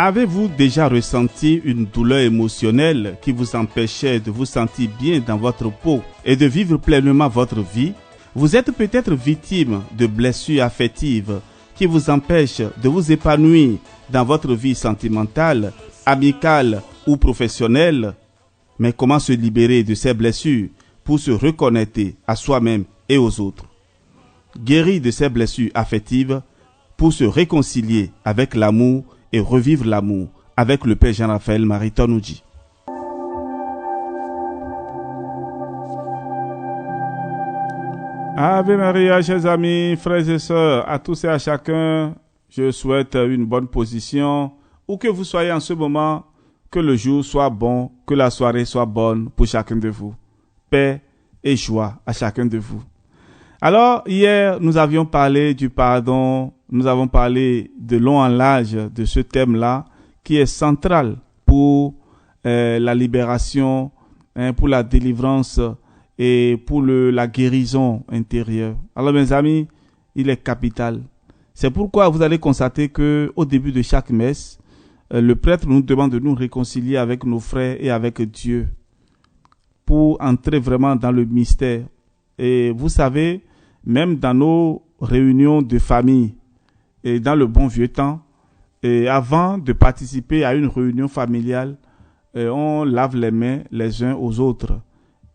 Avez-vous déjà ressenti une douleur émotionnelle qui vous empêchait de vous sentir bien dans votre peau et de vivre pleinement votre vie? Vous êtes peut-être victime de blessures affectives qui vous empêchent de vous épanouir dans votre vie sentimentale, amicale ou professionnelle. Mais comment se libérer de ces blessures pour se reconnecter à soi-même et aux autres? Guérir de ces blessures affectives pour se réconcilier avec l'amour et revivre l'amour avec le Père Jean-Raphaël Maritonouji. Ave Maria, chers amis, frères et sœurs, à tous et à chacun, je souhaite une bonne position, où que vous soyez en ce moment, que le jour soit bon, que la soirée soit bonne pour chacun de vous. Paix et joie à chacun de vous. Alors, hier, nous avions parlé du pardon, nous avons parlé de long en large de ce thème-là, qui est central pour la libération, pour la délivrance et pour la guérison intérieure. Alors, mes amis, il est capital. C'est pourquoi vous allez constater que au début de chaque messe, le prêtre nous demande de nous réconcilier avec nos frères et avec Dieu pour entrer vraiment dans le mystère. Et vous savez, même dans nos réunions de famille et dans le bon vieux temps, et avant de participer à une réunion familiale, on lave les mains les uns aux autres,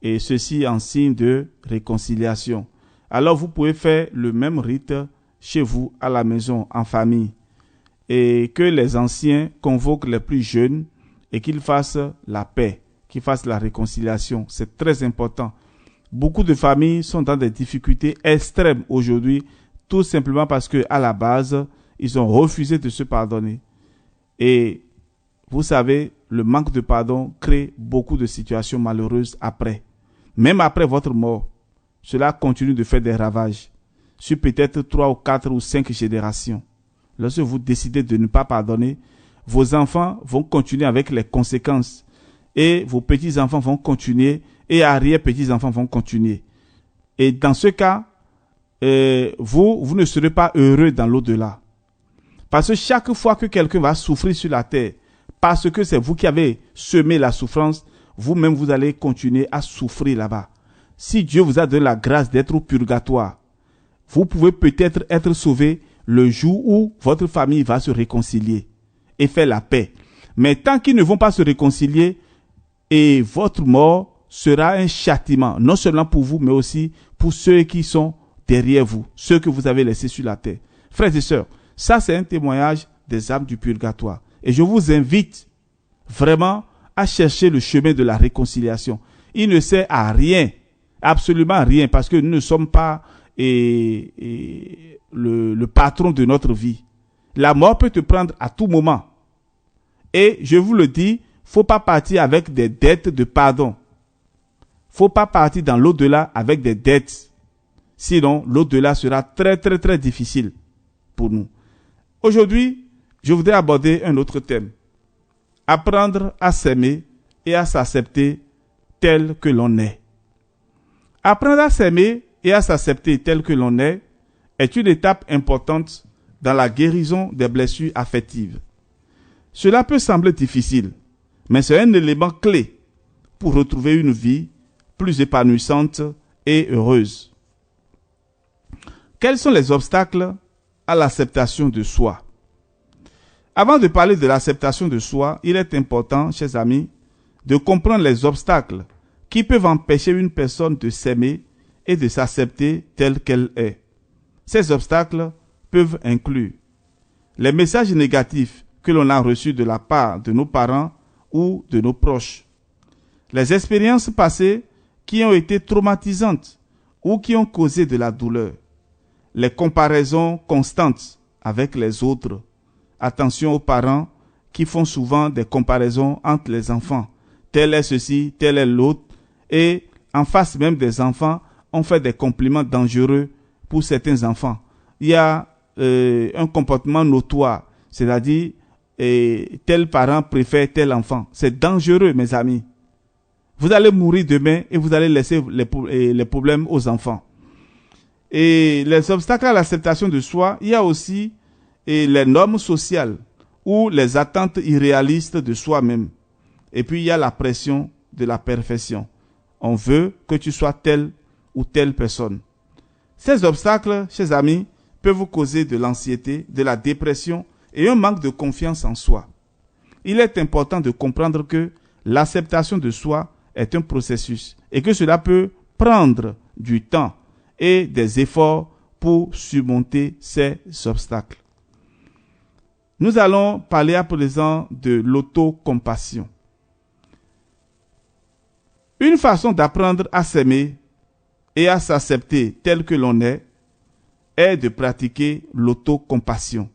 et ceci en signe de réconciliation. Alors vous pouvez faire le même rite chez vous à la maison, en famille, et que les anciens convoquent les plus jeunes et qu'ils fassent la paix, qu'ils fassent la réconciliation. C'est très important. Beaucoup de familles sont dans des difficultés extrêmes aujourd'hui, tout simplement parce que à la base, ils ont refusé de se pardonner. Et vous savez, le manque de pardon crée beaucoup de situations malheureuses après. Même après votre mort, cela continue de faire des ravages sur peut-être 3 ou 4 ou 5 générations. Lorsque vous décidez de ne pas pardonner, vos enfants vont continuer avec les conséquences et vos petits-enfants vont continuer et arrière-petits-enfants vont continuer. Et dans ce cas, vous ne serez pas heureux dans l'au-delà. Parce que chaque fois que quelqu'un va souffrir sur la terre, parce que c'est vous qui avez semé la souffrance, vous-même vous allez continuer à souffrir là-bas. Si Dieu vous a donné la grâce d'être au purgatoire, vous pouvez peut-être être sauvé le jour où votre famille va se réconcilier et faire la paix. Mais tant qu'ils ne vont pas se réconcilier, et votre mort sera un châtiment, non seulement pour vous, mais aussi pour ceux qui sont derrière vous, ceux que vous avez laissés sur la terre. Frères et sœurs, ça c'est un témoignage des âmes du purgatoire. Et je vous invite vraiment à chercher le chemin de la réconciliation. Il ne sert à rien, absolument rien, parce que nous ne sommes pas le patron de notre vie. La mort peut te prendre à tout moment. Et je vous le dis, faut pas partir avec des dettes de pardon. Faut pas partir dans l'au-delà avec des dettes. Sinon, l'au-delà sera très, très, très difficile pour nous. Aujourd'hui, je voudrais aborder un autre thème. Apprendre à s'aimer et à s'accepter tel que l'on est. Apprendre à s'aimer et à s'accepter tel que l'on est une étape importante dans la guérison des blessures affectives. Cela peut sembler difficile, mais c'est un élément clé pour retrouver une vie plus épanouissante et heureuse. Quels sont les obstacles à l'acceptation de soi? Avant de parler de l'acceptation de soi, il est important, chers amis, de comprendre les obstacles qui peuvent empêcher une personne de s'aimer et de s'accepter telle qu'elle est. Ces obstacles peuvent inclure les messages négatifs que l'on a reçus de la part de nos parents ou de nos proches, les expériences passées qui ont été traumatisantes ou qui ont causé de la douleur, les comparaisons constantes avec les autres. Attention aux parents qui font souvent des comparaisons entre les enfants. Tel est ceci, tel est l'autre. Et en face même des enfants, on fait des compliments dangereux pour certains enfants. Il y a un comportement notoire, c'est-à-dire tel parent préfère tel enfant. C'est dangereux, mes amis. Vous allez mourir demain et vous allez laisser les problèmes aux enfants. Et les obstacles à l'acceptation de soi, il y a aussi les normes sociales ou les attentes irréalistes de soi-même. Et puis il y a la pression de la perfection. On veut que tu sois telle ou telle personne. Ces obstacles, chers amis, peuvent vous causer de l'anxiété, de la dépression et un manque de confiance en soi. Il est important de comprendre que l'acceptation de soi est un processus et que cela peut prendre du temps et des efforts pour surmonter ces obstacles. Nous allons parler à présent de l'autocompassion. Une façon d'apprendre à s'aimer et à s'accepter tel que l'on est de pratiquer l'autocompassion.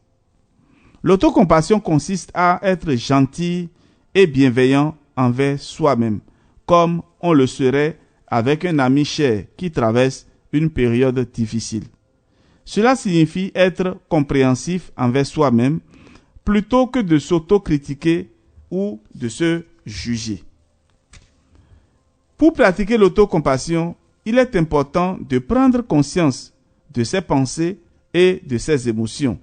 L'autocompassion consiste à être gentil et bienveillant envers soi-même, comme on le serait avec un ami cher qui traverse une période difficile. Cela signifie être compréhensif envers soi-même plutôt que de s'autocritiquer ou de se juger. Pour pratiquer l'autocompassion, il est important de prendre conscience de ses pensées et de ses émotions.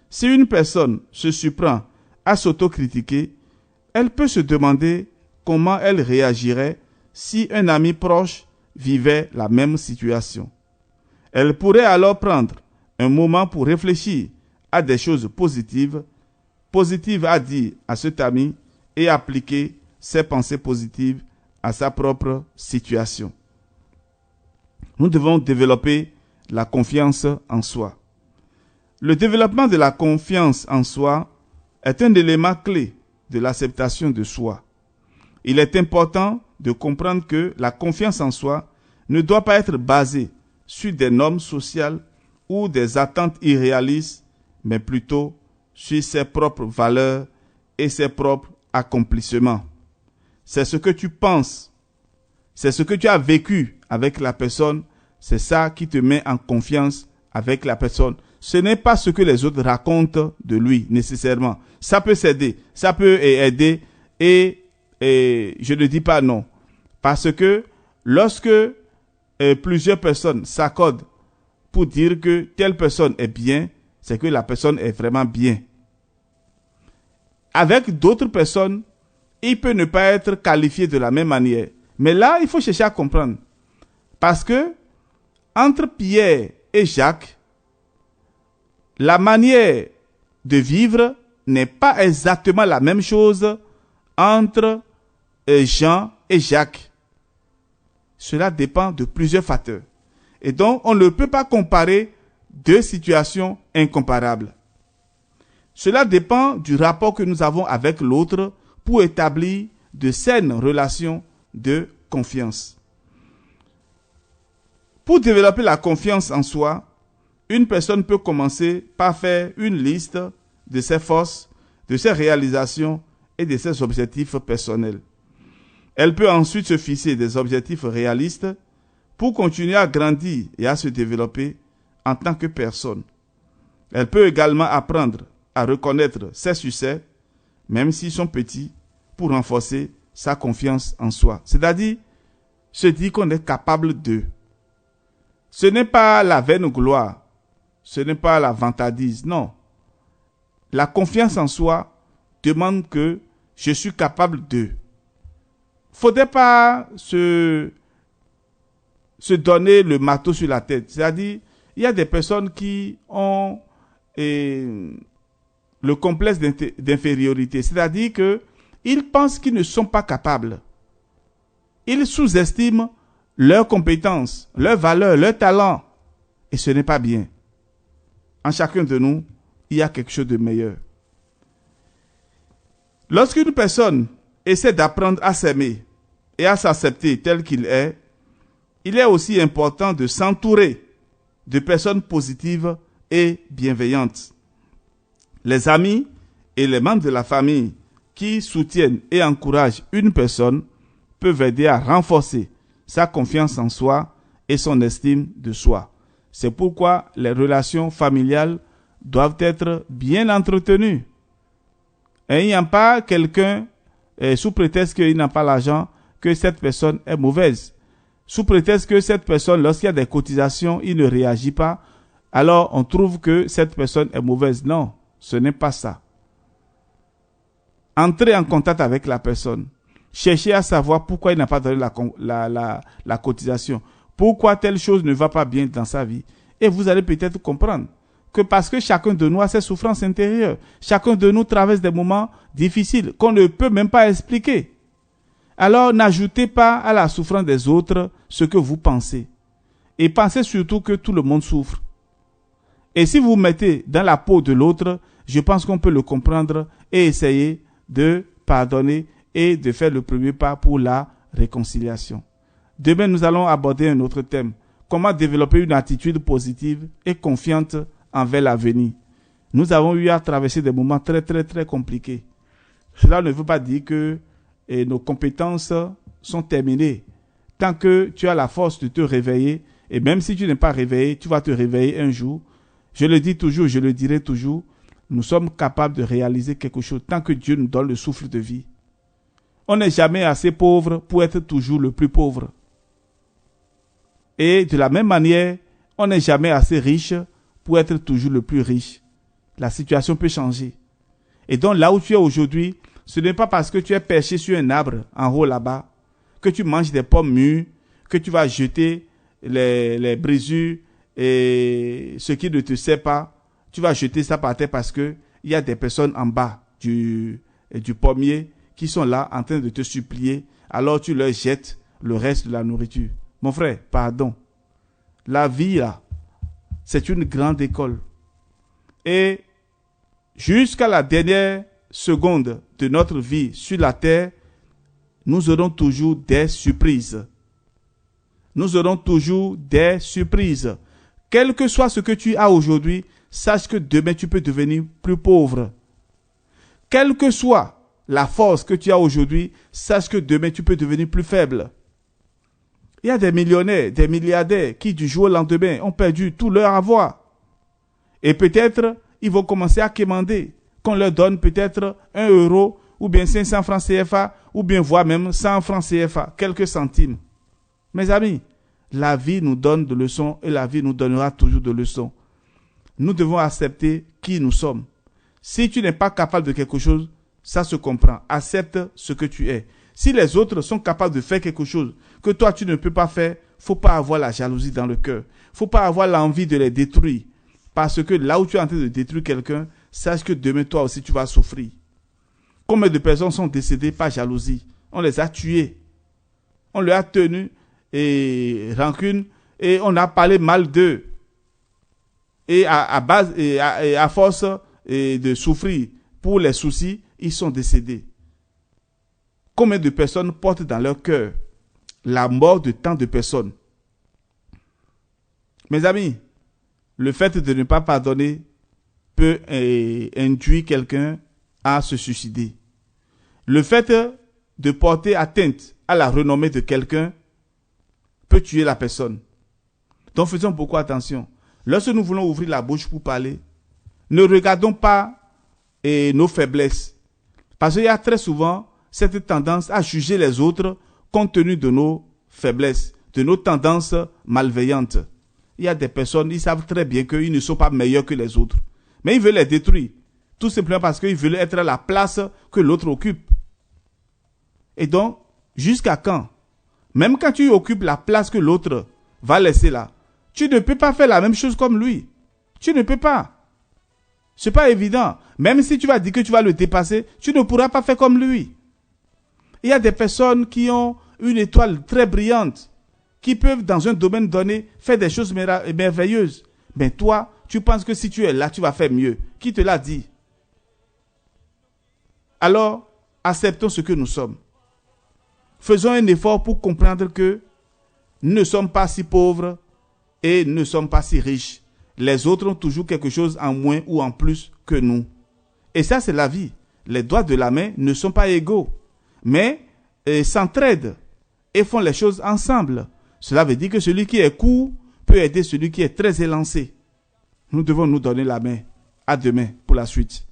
Si une personne se surprend à s'autocritiquer, elle peut se demander comment elle réagirait si un ami proche vivait la même situation. Elle pourrait alors prendre un moment pour réfléchir à des choses positives à dire à cet ami et appliquer ses pensées positives à sa propre situation. Nous devons développer la confiance en soi. Le développement de la confiance en soi est un élément clé de l'acceptation de soi. Il est important de comprendre que la confiance en soi ne doit pas être basée sur des normes sociales ou des attentes irréalistes, mais plutôt sur ses propres valeurs et ses propres accomplissements. C'est ce que tu penses, c'est ce que tu as vécu avec la personne, c'est ça qui te met en confiance avec la personne. Ce n'est pas ce que les autres racontent de lui nécessairement. Ça peut s'aider, ça peut aider et je ne dis pas non. Parce que lorsque plusieurs personnes s'accordent pour dire que telle personne est bien, c'est que la personne est vraiment bien. Avec d'autres personnes, il peut ne pas être qualifié de la même manière. Mais là, il faut chercher à comprendre. Parce que entre Pierre et Jacques, la manière de vivre n'est pas exactement la même chose entre Jean et Jacques. Cela dépend de plusieurs facteurs. Et donc, on ne peut pas comparer deux situations incomparables. Cela dépend du rapport que nous avons avec l'autre pour établir de saines relations de confiance. Pour développer la confiance en soi, une personne peut commencer par faire une liste de ses forces, de ses réalisations et de ses objectifs personnels. Elle peut ensuite se fixer des objectifs réalistes pour continuer à grandir et à se développer en tant que personne. Elle peut également apprendre à reconnaître ses succès, même s'ils sont petits, pour renforcer sa confiance en soi. C'est-à-dire, se dire qu'on est capable de. Ce n'est pas la vaine gloire, ce n'est pas la vantardise, non. La confiance en soi demande que je suis capable de. Faudrait pas se donner le marteau sur la tête. C'est-à-dire, il y a des personnes qui ont le complexe d'infériorité. C'est-à-dire que ils pensent qu'ils ne sont pas capables. Ils sous-estiment leurs compétences, leurs valeurs, leurs talents. Et ce n'est pas bien. En chacun de nous, il y a quelque chose de meilleur. Lorsqu'une personne essaie d'apprendre à s'aimer et à s'accepter tel qu'il est, il est aussi important de s'entourer de personnes positives et bienveillantes. Les amis et les membres de la famille qui soutiennent et encouragent une personne peuvent aider à renforcer sa confiance en soi et son estime de soi. C'est pourquoi les relations familiales doivent être bien entretenues. Et il n'y a pas quelqu'un, sous prétexte qu'il n'a pas l'argent, que cette personne est mauvaise. Sous prétexte que cette personne, lorsqu'il y a des cotisations, il ne réagit pas, alors on trouve que cette personne est mauvaise. Non, ce n'est pas ça. Entrez en contact avec la personne. Cherchez à savoir pourquoi il n'a pas donné la cotisation. Pourquoi telle chose ne va pas bien dans sa vie. Et vous allez peut-être comprendre que parce que chacun de nous a ses souffrances intérieures. Chacun de nous traverse des moments difficiles qu'on ne peut même pas expliquer. Alors n'ajoutez pas à la souffrance des autres ce que vous pensez. Et pensez surtout que tout le monde souffre. Et si vous vous mettez dans la peau de l'autre, je pense qu'on peut le comprendre et essayer de pardonner et de faire le premier pas pour la réconciliation. Demain, nous allons aborder un autre thème. Comment développer une attitude positive et confiante envers l'avenir. Nous avons eu à traverser des moments très, très, très compliqués. Cela ne veut pas dire que nos compétences sont terminées. Tant que tu as la force de te réveiller, et même si tu n'es pas réveillé, tu vas te réveiller un jour. Je le dis toujours, je le dirai toujours, nous sommes capables de réaliser quelque chose tant que Dieu nous donne le souffle de vie. On n'est jamais assez pauvre pour être toujours le plus pauvre. Et de la même manière, on n'est jamais assez riche pour être toujours le plus riche. La situation peut changer. Et donc là où tu es aujourd'hui, ce n'est pas parce que tu es perché sur un arbre en haut là-bas, que tu manges des pommes mûres, que tu vas jeter les brisures et ce qui ne te sert pas, tu vas jeter ça par terre parce que il y a des personnes en bas du pommier qui sont là en train de te supplier, alors tu leur jettes le reste de la nourriture. Mon frère, pardon. La vie, là, c'est une grande école. Et jusqu'à la dernière seconde de notre vie sur la terre, nous aurons toujours des surprises. Nous aurons toujours des surprises. Quel que soit ce que tu as aujourd'hui, sache que demain tu peux devenir plus pauvre. Quelle que soit la force que tu as aujourd'hui, sache que demain tu peux devenir plus faible. Il y a des millionnaires, des milliardaires qui du jour au lendemain ont perdu tout leur avoir. Et peut-être, ils vont commencer à quémander, qu'on leur donne peut-être 1 euro ou bien 500 francs CFA ou bien voire même 100 francs CFA, quelques centimes. Mes amis, la vie nous donne de leçons et la vie nous donnera toujours de leçons. Nous devons accepter qui nous sommes. Si tu n'es pas capable de quelque chose, ça se comprend. Accepte ce que tu es. Si les autres sont capables de faire quelque chose que toi tu ne peux pas faire, faut pas avoir la jalousie dans le cœur. Faut pas avoir l'envie de les détruire. Parce que là où tu es en train de détruire quelqu'un, sache que demain toi aussi tu vas souffrir. Combien de personnes sont décédées par jalousie? On les a tuées. On leur a tenu et rancune et on a parlé mal d'eux. Et à force de souffrir pour les soucis, ils sont décédés. Combien de personnes portent dans leur cœur la mort de tant de personnes? Mes amis, le fait de ne pas pardonner peut induire quelqu'un à se suicider. Le fait de porter atteinte à la renommée de quelqu'un peut tuer la personne. Donc faisons beaucoup attention. Lorsque nous voulons ouvrir la bouche pour parler, ne regardons pas nos faiblesses. Parce qu'il y a très souvent cette tendance à juger les autres compte tenu de nos faiblesses, de nos tendances malveillantes. Il y a des personnes, ils savent très bien qu'ils ne sont pas meilleurs que les autres. Mais ils veulent les détruire. Tout simplement parce qu'ils veulent être à la place que l'autre occupe. Et donc, jusqu'à quand? Même quand tu occupes la place que l'autre va laisser là, tu ne peux pas faire la même chose comme lui. Tu ne peux pas. C'est pas évident. Même si tu vas dire que tu vas le dépasser, tu ne pourras pas faire comme lui. Il y a des personnes qui ont une étoile très brillante, qui peuvent dans un domaine donné faire des choses merveilleuses. Mais toi, tu penses que si tu es là, tu vas faire mieux. Qui te l'a dit? Alors, acceptons ce que nous sommes. Faisons un effort pour comprendre que nous ne sommes pas si pauvres et nous ne sommes pas si riches. Les autres ont toujours quelque chose en moins ou en plus que nous. Et ça, c'est la vie. Les doigts de la main ne sont pas égaux, mais s'entraident et font les choses ensemble. Cela veut dire que celui qui est court peut aider celui qui est très élancé. Nous devons nous donner la main. À demain pour la suite.